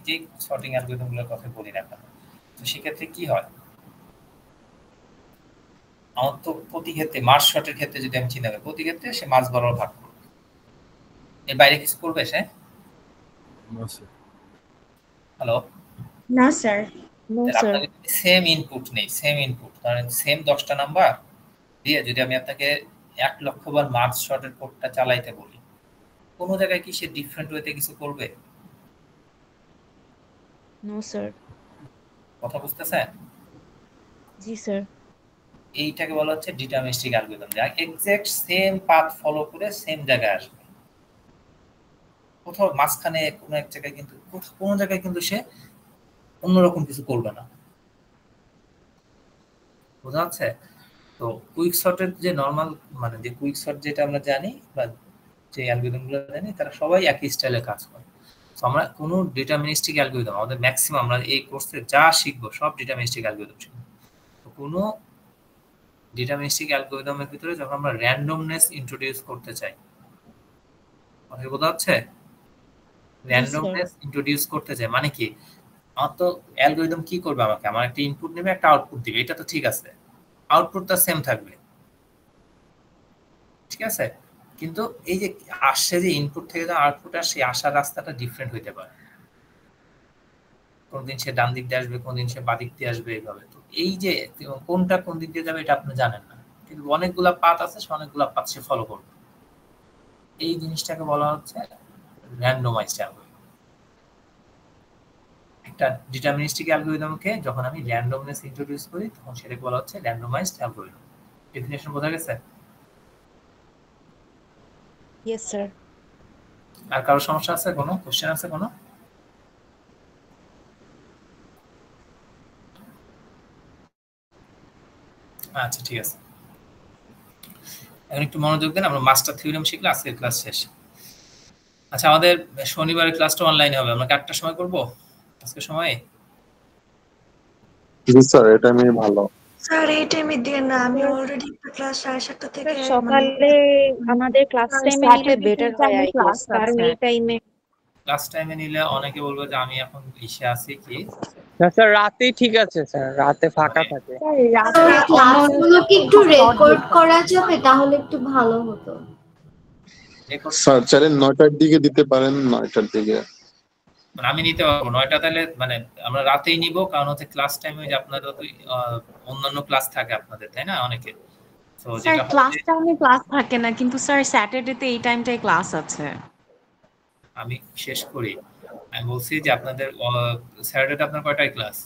যে সর্টিং অ্যালগরিদমগুলোর কথা বলি না কেন, তো সেক্ষেত্রে কি হয়, আমার তো প্রতি ক্ষেত্রে মার্জ শর্টের ক্ষেত্রে যদি আমি চিন্তা করি, প্রতি ক্ষেত্রে সে মার্জ বরাবর ভাগ করবে, এর বাইরে কিছু করবে সে? হ্যালো, না স্যার, নো স্যার। আপনাকে সেম ইনপুট নেই, সেম ইনপুট ধরেন সেম 10টা নাম্বার দিয়ে যদি আমি আপনাকে 1 লক্ষ বার মার্জ শর্টের কোডটা চালাইতে বলি, কোনো জায়গায় কি সে ডিফারেন্ট ওয়েতে কিছু করবে? No sir. কথা বুঝতেছেন? জি স্যার। এইটাকে বলা হচ্ছে ডিটারমিনিস্টিক অ্যালগরিদম, যা এক্সাক্ট সেম পাথ ফলো করে সেম জায়গায় আসবে, কোথাও মাঝখানে কোনো এক জায়গায় কিন্তু কোনো জায়গায় কিন্তু সে অন্যরকম কিছু করবে না। বোঝা যাচ্ছে? তো কুইক সর্টের যে নরমাল মানে যে কুইক সর্ট যেটা আমরা জানি বা যে অ্যালগরিদমগুলো জানি, তারা সবাই একই স্টাইলে কাজ করে। তো আমরা কোনো ডিটারমিনিস্টিক অ্যালগরিদম আমাদের ম্যাক্সিমাম আমরা এই কোর্সে যা শিখবো সব ডিটারমিনিস্টিক অ্যালগরিদম শিখবো। তো কোনো ডিটারমিনিস্টিক অ্যালগরিদমের ভিতরে যখন আমরা র্যান্ডমনেস ইন্ট্রোডিউস করতে চাই, কথা বোঝা যাচ্ছে? র্যান্ডমনেস ইন্ট্রোডিউস করতে চাই মানে কি, আমার তো অ্যালগরিদম কি করবে, আমাকে আমার একটা ইনপুট নেবে, একটা আউটপুট দিবে, এটা তো ঠিক আছে, আউটপুটটা সেম থাকবে, ঠিক আছে, কিন্তু এই যে আসছে যে ইনপুট থেকে যে আউটপুট আসছে, আসার রাস্তাটা ডিফারেন্ট হইতে পারে, কোনদিন সে ডান দিক দিয়ে আসবে, কোনদিন সে বাঁ দিক দিয়ে আসবে, এইভাবে। তো এই যে কোনটা কোন দিক দিয়ে যাবে এটা আপনি জানেন না, কিন্তু অনেকগুলা পাথ আছে, সে অনেকগুলা পাথ সে ফলো করবে, এই জিনিসটাকে বলা হচ্ছে র্যান্ডমাইজড অ্যালগরিদম। একটা ডিটারমিনিস্টিক অ্যালগরিদমকে যখন আমি র্যান্ডমনেস ইন্ট্রোডিউস করি, তখন সেটাকে বলা হচ্ছে র্যান্ডমাইজড অ্যালগরিদম। ডেফিনিশন বোঝা গেছে? Yes sir. আর কারো সমস্যা আছে, কোনো কোশ্চেন আছে কোনো? আচ্ছা ঠিক আছে, এখন একটু মনোযোগ দেন, আমরা মাস্টার থিওরেম শিখলে আজকের ক্লাস শেষ। আচ্ছা, আমাদের শনিবারের ক্লাসটা অনলাইনে হবে, আমরা 8টার সময় করব আজকে সময়ে? জি স্যার, এটা আমি ভালো। স্যার এই টাইমে দিয়ে না, আমি অলরেডি ক্লাস 7:30 থেকে সকালে আমাদের ক্লাস টাইমে নিলে বেটার হয় আই গেস, কারণ এই টাইমে ক্লাস টাইমে নিলে অনেকে বলবে যে আমি এখন ইসে আছি কি। না স্যার, রাতেই ঠিক আছে স্যার, রাতে ফাঁকা থাকে। ক্লাসগুলো কি একটু রেকর্ড করা যাবে তাহলে একটু ভালো হতো। স্যার চাইলে 9টার দিকে দিতে পারেন, 9টার দিকে। মানে আমি নিতে পারবো 9টা, তাহলে মানে আমরা রাতেই নিব, কারণ হচ্ছে ক্লাস টাইমে যে আপনাদের তো অন্যান্য ক্লাস থাকে আপনাদের, তাই না, অনেকে। তো স্যার যেটা ক্লাস টাইমে ক্লাস থাকে না, কিন্তু স্যার স্যাটারডেতে এই টাইমটায় ক্লাস আছে। আমি শেষ করি, আমি বলছি যে আপনাদের স্যাটারডে আপনার কয়টায় ক্লাস?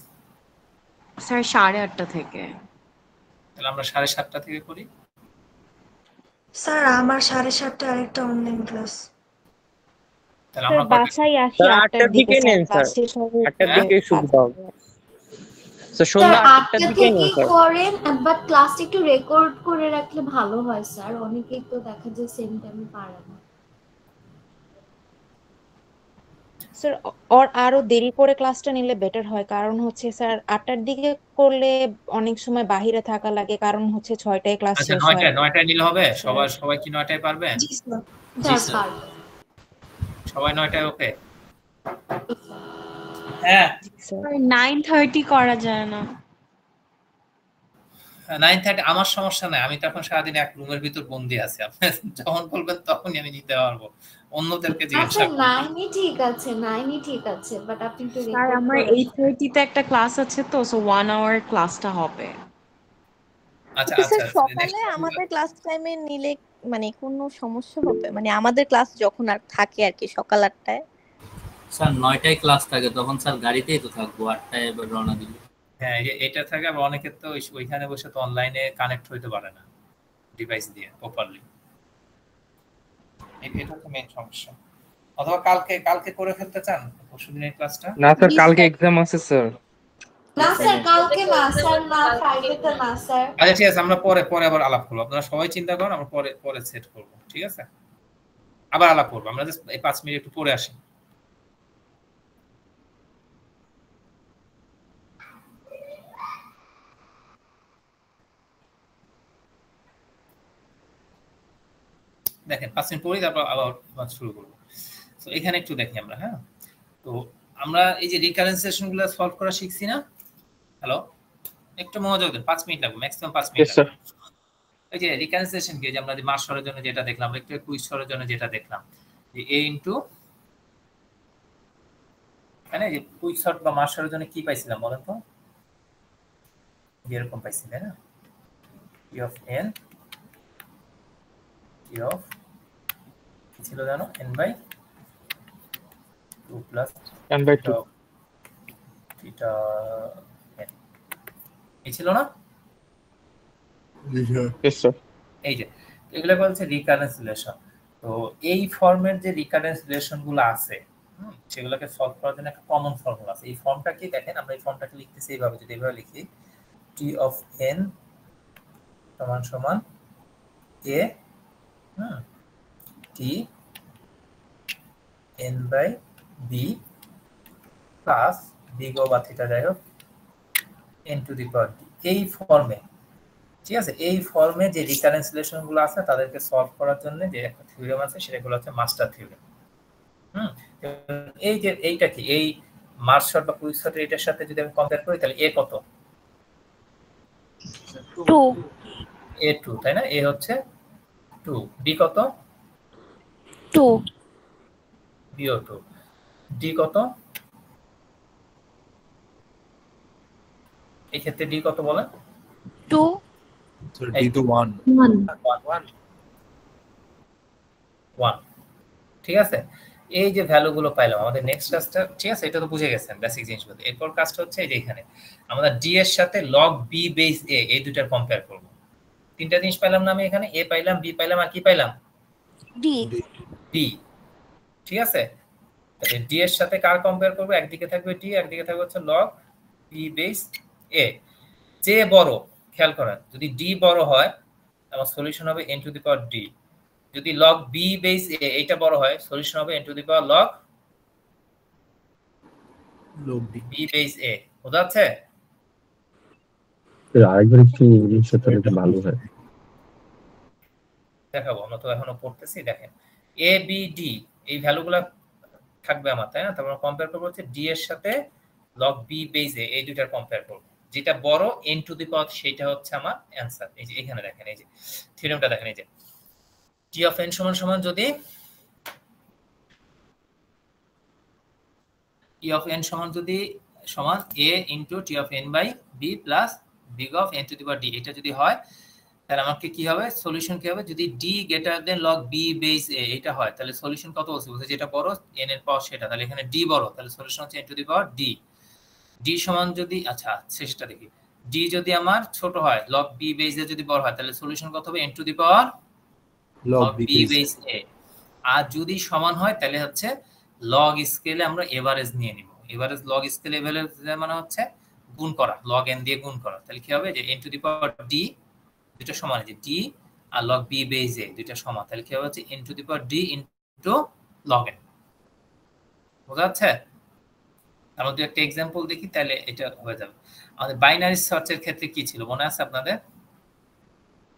স্যার 8:30 থেকে। তাহলে আমরা 7:30 থেকে করি। স্যার আমার 7:30 আরেকটা অনলাইন ক্লাস। তাহলে আমরা বাসায় আসি স্যার 8টার দিকে নেন স্যার, 8টার দিকে সুবিধা হবে স্যার, সন্ধ্যা 8টার দিকে নেন স্যার। করেন, বাট ক্লাসটা একটু রেকর্ড করে রাখলে ভালো হয় স্যার, অনেকেই তো দেখা যায় সেম টাইমে পারে না। স্যার আরো দেরি করে ক্লাসটা নিলে বেটার হয়, কারণ হচ্ছে স্যার 8টার দিকে করলে অনেক সময় বাহিরে থাকা লাগে, কারণ হচ্ছে 6টায় ক্লাস আচ্ছা শেষ হয়। 9টায় নিলে হবে? সবাই কি 9টায় পারবে? জি স্যার। জি স্যার, সবাই 9টায় ওকে? হ্যাঁ স্যার 9:30 করা যায় না? 9:30 আমার সমস্যা নাই, আমি তো এখন সারাদিন এক রুমের ভিতর বন্দি আছি, আপনি যখন বলবেন তখনই আমি নিতে পারবো, অন্যদেরকে জিজ্ঞাসা আচ্ছা 9ই ঠিক আছে, 9ই ঠিক আছে, বাট আপনি একটু স্যার রেকর্ড আমার করে 8:30 তে একটা ক্লাস আছে, তো সো 1 আওয়ার ক্লাসটা হবে। আচ্ছা স্যার আচ্ছা, সকালে আমাদের ক্লাস টাইমে নিলে মানে কোনো সমস্যা হবে? মানে আমাদের ক্লাস যখন আর থাকে আর কি সকাল 8টায়। স্যার 9টায় ক্লাস থাকে, তখন স্যার গাড়িতেই তো থাকবো, 8টায় এবার রওনা দিব। হ্যাঁ এটা থাকে, আবার অনেকের তো ওইখানে বসে তো অনলাইনে কানেক্ট হইতে পারে না ডিভাইস দিয়ে প্রপারলি, এটা তো মেইন সমস্যা। অথবা কালকে করে ফেলতে চান পরশুদিনের ক্লাসটা? না স্যার, কালকে এক্সাম আছে স্যার। না স্যার কালকে না স্যার, না ফ্রাইডেতে না স্যার। আচ্ছা ঠিক আছে, আমরা পরে আবার আলাপ করবো, আপনারা সবাই চিন্তা করেন, আমরা পরে সেট করবো, ঠিক আছে, আবার আলাপ করবো, আমরা জাস্ট এই 5 মিনিট একটু পরে আসি। দেখেন 5 মিনিট পরেই তারপর আবার শুরু করবো। তো এখানে একটু দেখি আমরা, হ্যাঁ, তো আমরা এই যে রিকারেন্সিয়েশনগুলো সলভ করা শিখছি না? হ্যালো, একটু মনোযোগ দেন, 5 মিনিট লাগবে, ম্যাক্সিমাম 5 মিনিট লাগবে। এই যে রিকারেন্সিয়েশন কি, যে আমরা যে মাস সরের জন্য যেটা দেখলাম, একটু কুইক সরের জন্য যেটা দেখলাম, যে a ইনটু, মানে যে কুইক সর্ট বা মাস সরের জন্য কি পাইছিলাম বলেন তো? এরকম পাইছি তাই না? t of n, t of কি ছিল জানো? n by 2 plus n by 2 theta n, এই ছিল না? yes sir এই যে এগুলো বলছে রিকারেন্স রিলেশন। তো এই ফর্মের যে রিকারেন্স রিলেশন গুলো আছে সেগুলোকে সলভ করার জন্য একটা কমন ফর্মুলা আছে। এই ফর্মটা কি দেখেন, আমরা এই ফর্মটাকে লিখতেছি এইভাবে, যদি এইভাবে লিখি t of n সমান সমান a t n by b plus big O বা থিটা যাই হোক n to the power d, এই ফর্মে, ঠিক আছে? এই ফর্মে যে রিকারেন্স রিলেশন গুলো আছে তাদেরকে সলভ করার জন্য যে একটা থিওরেম আছে সেটাগুলো হচ্ছে মাস্টার থিওরেম। এই যে এইটা কি, এই মাস শর্ট বা কুইক শর্টের এটার সাথে যদি আমি কম্পেয়ার করি তাহলে a কত? 2 a 2 তাই না? a হচ্ছে 2, b কত? 2 b ও 2, d কত? এই ক্ষেত্রে d কত বলেন? 2 Sir, D to 1. 1, ঠিক আছে? এই যে ভ্যালুগুলো পাইলাম, আমাদের নেক্সট কাজটা, ঠিক আছে, এটা তো বুঝে গেছেন বেসিক জিনিসগুলো। এরপর কাজটা হচ্ছে এই যে এখানে আমরা d এর সাথে log b বেস a এই দুইটার কম্পেয়ার করব। তিনটা জিনিস পাইলাম না আমি এখানে, a পাইলাম, b পাইলাম, আর কি পাইলাম? d d, ঠিক আছে? তাহলে d এর সাথে কার কম্পেয়ার করব? একদিকে থাকবে d, একদিকে থাকবে হচ্ছে log b বেস a। যে বড়, খেয়াল করেন, যদি d বড় হয় আমার সলিউশন হবে n to the power d, যদি log b বেস a এটা বড় হয় সলিউশন হবে n to the power log b base a। বোঝা যাচ্ছে? আরেকবার একটু ইংলিশে তাহলে ভালো হয়। দেখাবো, আমরা তো এখনো পড়তেছি। দেখেন a b d এই ভ্যালুগুলো থাকবে আমার, তাই না? তারপর কম্পেয়ার করব হচ্ছে d এর সাথে log b বেস a এই দুইটার কম্পেয়ার করব। যেটা বড় n টু দি পাওয়ার সেটা হচ্ছে আমার অ্যানসার। এই যে এখানে দেখেন, এই যে থিওরেমটা দেখেন, এই যে t of n সমান সমান যদি t of n সমান যদি সমান a into t of n by b plus big of n to the power d, এটা যদি হয় তাহলে আমাকে কি হবে? সলিউশন কি হবে? যদি d greater than log b base a এটা হয় তাহলে সলিউশন কত বলছে? বলছে যেটা বড় n এর পাওয়ার সেটা, তাহলে এখানে d বড়, তাহলে সলিউশন হচ্ছে n to the power d। d সমান যদি, আচ্ছা শেষটা দেখি, d যদি আমার ছোট হয়, log b base a যদি বড় হয় তাহলে সলিউশন কত হবে? n to the power log b base a। আর যদি সমান হয় তাহলে হচ্ছে লগ স্কেলে আমরা এভারেজ নিয়ে নিব। এভারেজ লগ স্কেল এভারেজ মানে হচ্ছে গুণ করা, log n দিয়ে গুণ করা। তাহলে কি হবে? যে n to the power d দুটো সমান, যে d আর log b বেস a দুটো সমান, তাহলে কি হবে? হচ্ছে n to the power d into log n। বোঝা যাচ্ছে? আমরা যদি একটা एग्जांपल দেখি তাহলে এটা হয়ে যাবে। আমাদের বাইনারি সার্চের ক্ষেত্রে কি ছিল মনে আছে আপনাদের?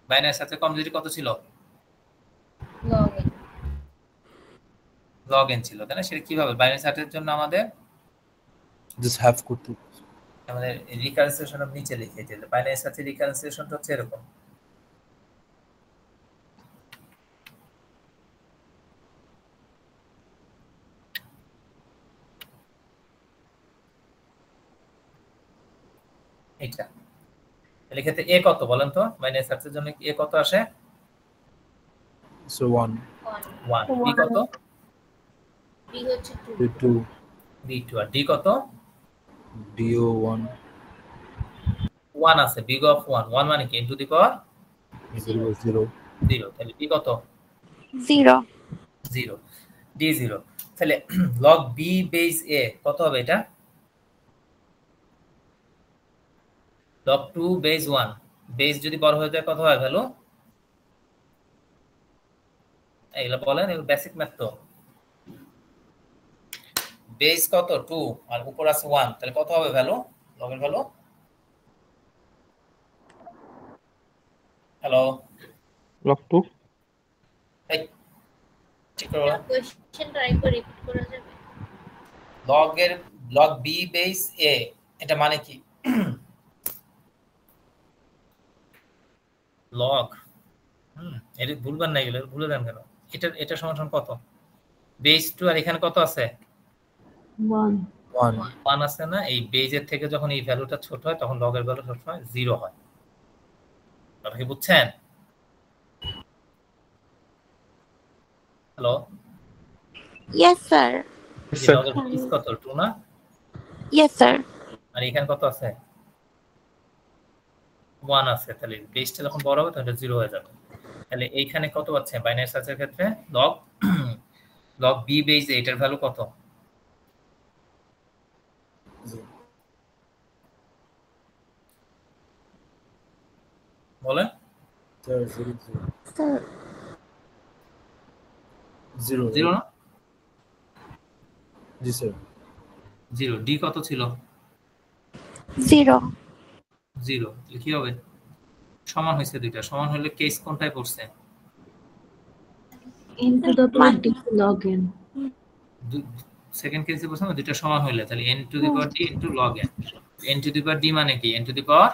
বাইনারি সার্চের কমপ্লিট কত ছিল? log n ছিল, তাই না? সেটা কিভাবে বাইনারি সার্চের জন্য আমাদের Just have করতে, আমাদের রিকারেন্সিয়েশন অফ নিচে লিখে দিলে বাইনারি সার্চের রিকারেন্সিয়েশনটা হচ্ছে এরকম। এটা তাহলে ক্ষেত্রে a কত বলেন তো? বাইনারি সার্চের জন্য a কত আসে? so 1 1, b কত? b হচ্ছে 2 b 2, আর d কত? do 1 1 আছে, big of 1, 1 মানে কি? into the power 0 0, তাহলে b কত? 0 0, d 0। তাহলে log b base a কত হবে? এটা log 2 base 1, বেস যদি বড় হয়ে যায় কত হয় ভ্যালু? এগুলো বলেন, এগুলো বেসিক ম্যাথ তো। বেস কত? 2 আর উপর আছে 1, তাহলে কত হবে ভ্যালু? log এর ভ্যালু? হ্যালো, log 2 এই ঠিক করে বলো। কোশ্চেন ট্রাই করে রিপিট করা যাবে? লগ বি বেস এ এটা মানে কি? লগ এটা ভুলবার নাই, গেলে ভুলে দেন কেন? এটা সমান কত? বেস 2 আর এখানে কত আছে? 1 আছে না? এই বেজের থেকে যখন এই ভ্যালুটা ছোট হয় তখন লগের ভ্যালু সবসময় 0 হয়। আপনি কি বুঝছেন? Hello, yes sir. লগের বেস কত? 2 না? Yes sir. আর এখানে কত আছে? 1 আছে। তাহলে বেসটা যখন বড় হবে তখন এটা 0 হয়ে যাবে। তাহলে এইখানে কত পাচ্ছে বাইনারি সার্চের ক্ষেত্রে? লগ বি বেস এটার ভ্যালু কত? বলেন। স্যার 0 0 না? জি স্যার। 0। ডি কত ছিল? 0। তাহলে কি হবে? সমান হয়েছে দুইটা। সমান হলে কেস কোনটায় পড়ছে? n to the power d log n। Second কেসে পড়ছে না, দুইটা সমান হলে। তাহলে n to the power d into log n। n to the power d মানে কি? n to the power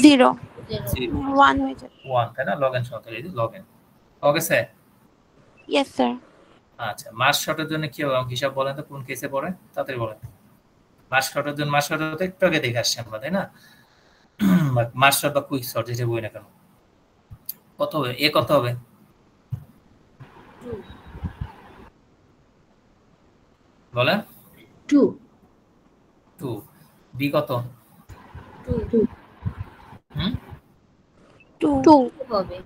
0 1 হয়ে যাবে। 1 তাই না? log n সমান, তাহলে log n। Okay sir? Yes sir. আচ্ছা, মাস শর্টের জন্য কি হবে হিসাব বলেন তো, কোন কেসে পড়ে? তাড়াতাড়ি বলেন। মাস শর্টের জন্য, মাস শর্ট তো একটু আগে দেখে আসছি আমরা, তাই না? মাস শর্ট বা কুইক শর্ট যেটা বই না কেন, কত হবে? এ কত হবে? 2 বলেন। 2 বি কত? 2 2 হবে।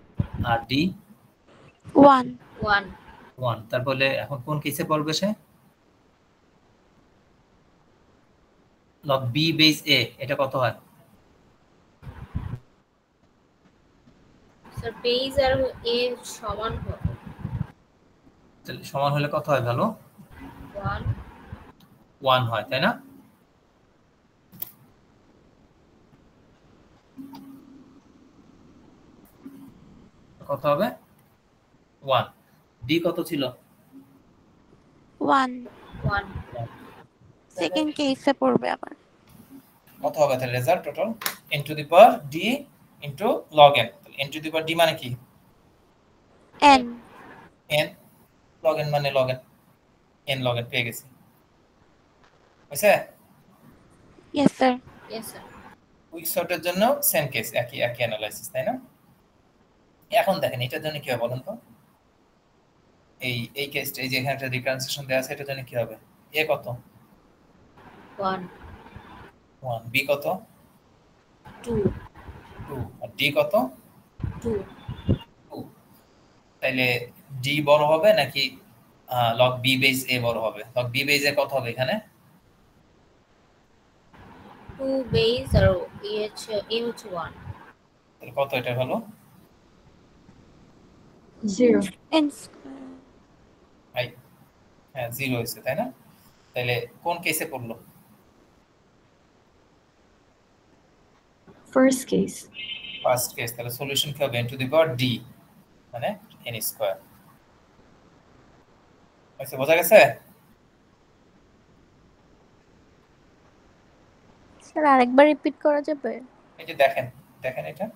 আর ডি 1 1। তারপরে এখন কোন কেসে পড়বে সে? লগ বি বেস এ এটা কত হয়? স্যার বেস আর এ সমান হবে। তাহলে সমান হলে কত হয়? ভালো 1 হয়, তাই না? কত হবে? 1। ডি কত ছিল? 1 সেকেন্ড কেসে পড়বে আবার। কত হবে তাহলে result total? n to the power d into log n। তাহলে n to the power d মানে কি? n log n মানে log n, n log n পেয়ে গেছি। বুঝছে? Yes sir. কুইক শর্টের জন্য সেম কেস, একই অ্যানালাইসিস, তাই না? এখন দেখেন এটার জন্য কি হবে বলুন তো? এই কেসটা, এই যে এখানে একটা রিকনসিলেশন দেওয়া আছে, এটার জন্য কি হবে? এ কত? 1 বি কত? 2 আর ডি কত? 2 তাইলে ডি বড় হবে নাকি লগ বি বেস এ বড় হবে? লগ বি বেস এ কত হবে এখানে? 2 বেস আর এ হচ্ছে 1। তাহলে কত এটা হলো? 0 n হ্যাঁ 0 হয়েছে, তাই না? তাহলে কোন কেসে পড়লো? First case. First case. তাহলে সলিউশন কি হবে? n to the power d মানে n স্কয়ার। আচ্ছা, বোঝা গেছে? স্যার আরেকবার রিপিট করা যাবে? এই যে দেখেন এটা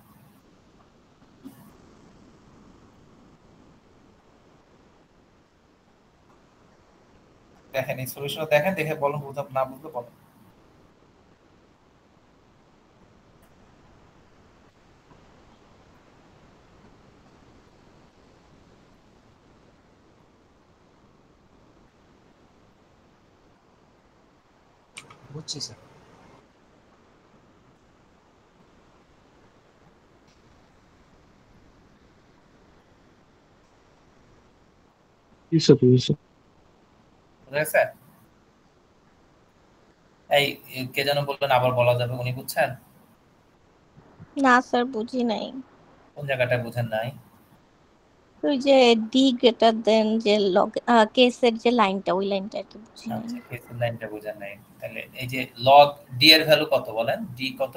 দেখেন, এই সলিউশনটা দেখেন, দেখে বলুন, বুঝতে না বুঝতে বলুন। বুঝছি স্যার। এই কে যেন বললেন, আবার বলা যাবে, উনি বুঝছেন? না স্যার বুঝি নাই। কোন জায়গাটা বুঝেন নাই? ওই যে ডি গ্রেটার দেন যে লগ কেসের যে লাইনটা, ওই লাইনটা আর কি বুঝি নাই। আচ্ছা, কেসের লাইনটা বুঝেন নাই। তাহলে এই যে লগ ডি এর ভ্যালু কত বলেন? ডি কত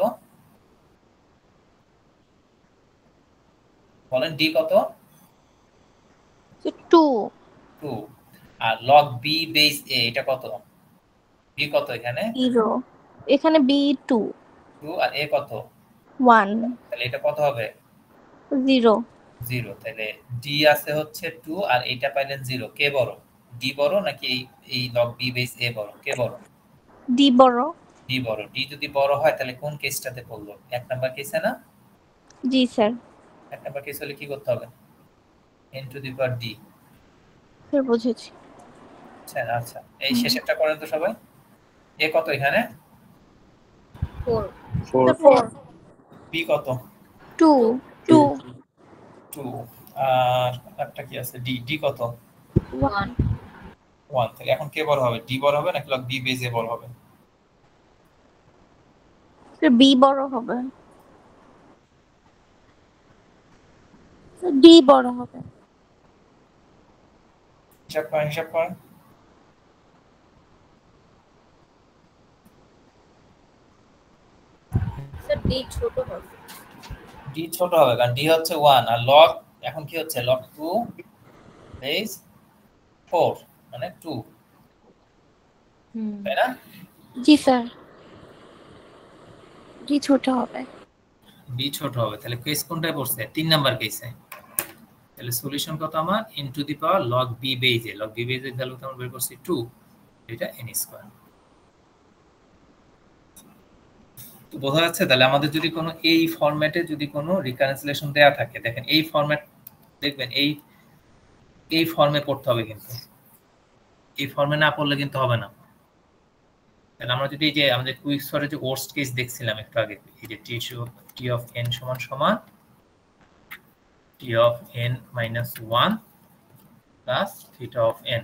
বলেন? ডি কত? 2 আর লগ বি বেস এ এটা কত? বি কত এখানে 0 এখানে b2 2 আর এ কত 1 তাহলে এটা কত হবে 0 0 তাহলে ডি আছে হচ্ছে 2 আর এটা পাইলেন 0 কে বড় ডি বড় নাকি এই log b বেস a বড় কে বড় d বড় ডি বড় ডি যদি বড় হয় তাহলে কোন কেসটাতে পড়লো এক নাম্বার কেসে না জি স্যার এক নাম্বার কেস হলে কি করতে হবে n to the power d sir বুঝেছি আচ্ছা এই শেষেরটা করেন তো সবাই এ কত এখানে 4 4 বি কত 2 2 আর একটা কি আছে ডি ডি কত 1 1 তাহলে এখন কে বড় হবে ডি বড় হবে নাকি log b বেস a বড় হবে স্যার b বড় হবে স্যার d বড় হবে হিসাব করেন স্যার ডি ছোট হবে ডি ছোট হবে কারণ ডি হচ্ছে 1 আর log এখন কি হচ্ছে log 2 বেস 4 মানে 2 তাই না জি স্যার d ছোট হবে বি ছোট হবে তাহলে কেস কোনটায় পড়ছে 3 নাম্বার কেসে তাহলে সলিউশন কত আমার n to the power log b base a log b base এর ভ্যালু আমরা বের করছি 2 এটা n স্কয়ার তো বোঝা যাচ্ছে তাহলে আমাদের যদি কোনো এই ফরম্যাটে যদি কোনো রিকনসিলিয়েশন দেয়া থাকে দেখেন এই ফরম্যাট দেখবেন এই ফর্মে পড়তে হবে কিন্তু এই ফর্মে না পড়লে কিন্তু হবে না তাহলে আমরা যদি এই যে আমাদের কুইক সর্টের যে ওয়ার্স্ট কেস দেখছিলাম একটু আগে এই যে t of n সমান সমান t of n minus 1 plus theta of n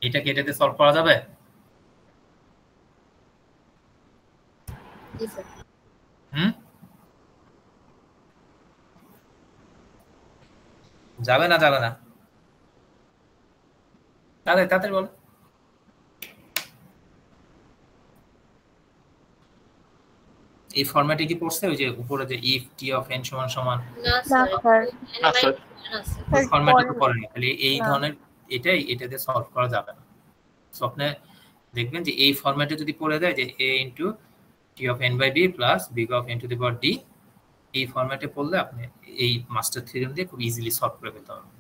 এটা কি এটাতে সলভ করা যাবে জি স্যার যাবে না তাড়াতাড়ি বল এই ফরম্যাটে কি পড়ছে ওই যে উপরে যে if t of n সমান সমান না স্যার এই ফরম্যাটে তো পড়ে না খালি এই ধরনের এটাতে সলভ করা যাবে না সো আপনি দেখবেন যে এই ফরম্যাটে যদি পড়ে যায় যে a into t of n by b plus big of n to the power d এই ফরম্যাটে পড়লে আপনি এই মাস্টার থিওরেম দিয়ে খুব ইজিলি সলভ করে ফেলতে পারবেন